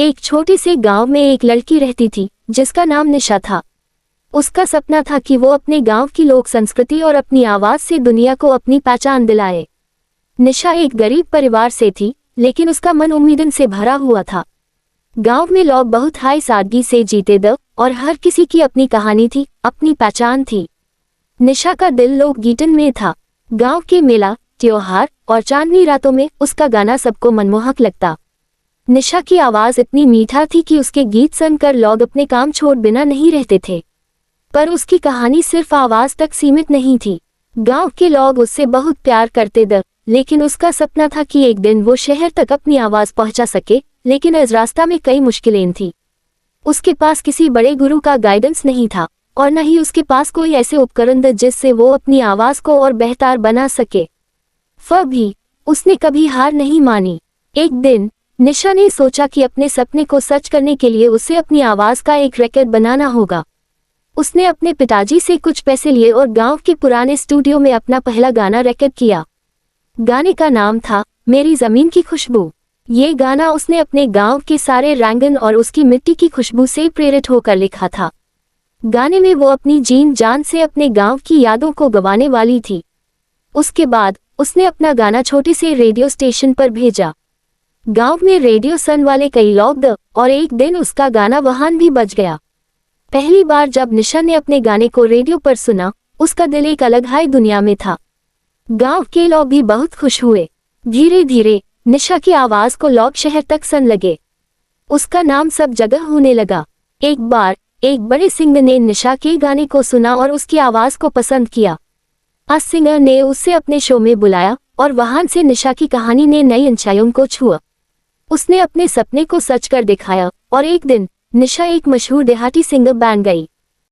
एक छोटे से गांव में एक लड़की रहती थी जिसका नाम निशा था। उसका सपना था कि वो अपने गांव की लोक संस्कृति और अपनी आवाज से दुनिया को अपनी पहचान दिलाए। निशा एक गरीब परिवार से थी, लेकिन उसका मन उम्मीदों से भरा हुआ था। गांव में लोग बहुत हाई सादगी से जीते थे और हर किसी की अपनी कहानी थी, अपनी पहचान थी। निशा का दिल लोक गीतन में था। गांव के मेला, त्योहार और चांदनी रातों में उसका गाना सबको मनमोहक लगता। निशा की आवाज इतनी मीठा थी कि उसके गीत सुनकर लोग अपने काम छोड़ बिना नहीं रहते थे। पर उसकी कहानी सिर्फ आवाज तक सीमित नहीं थी। गांव के लोग उससे बहुत प्यार करते थे, लेकिन उसका सपना था कि एक दिन वो शहर तक अपनी आवाज पहुंचा सके। लेकिन इस रास्ता में कई मुश्किलें थी। उसके पास किसी बड़े गुरु का गाइडेंस नहीं था और न ही उसके पास कोई ऐसे उपकरण थे जिससे वो अपनी आवाज को और बेहतर बना सके। फिर भी उसने कभी हार नहीं मानी। एक दिन निशा ने सोचा कि अपने सपने को सच करने के लिए उसे अपनी आवाज का एक रिकॉर्ड बनाना होगा। उसने अपने पिताजी से कुछ पैसे लिए और गांव के पुराने स्टूडियो में अपना पहला गाना रिकॉर्ड किया। गाने का नाम था मेरी जमीन की खुशबू। ये गाना उसने अपने गांव के सारे रंगन और उसकी मिट्टी की खुशबू से प्रेरित होकर लिखा था। गाने में वो अपनी जीन जान से अपने गांव की यादों को गवाने वाली थी। उसके बाद उसने अपना गाना छोटे से रेडियो स्टेशन पर भेजा। गांव में रेडियो सुनने वाले कई लोग थे और एक दिन उसका गाना वहां भी बज गया। पहली बार जब निशा ने अपने गाने को रेडियो पर सुना, उसका दिल एक अलग हाई दुनिया में था। गांव के लोग भी बहुत खुश हुए। धीरे धीरे निशा की आवाज को लोग शहर तक सुन लगे। उसका नाम सब जगह होने लगा। एक बार एक बड़े सिंगर ने निशा के गाने को सुना और उसकी आवाज को पसंद किया। उस सिंगर ने उसे अपने शो में बुलाया और वहां से निशा की कहानी ने नई ऊंचाइयों को छुआ। उसने अपने सपने को सच कर दिखाया और एक दिन निशा एक मशहूर देहाती सिंगर बन गई।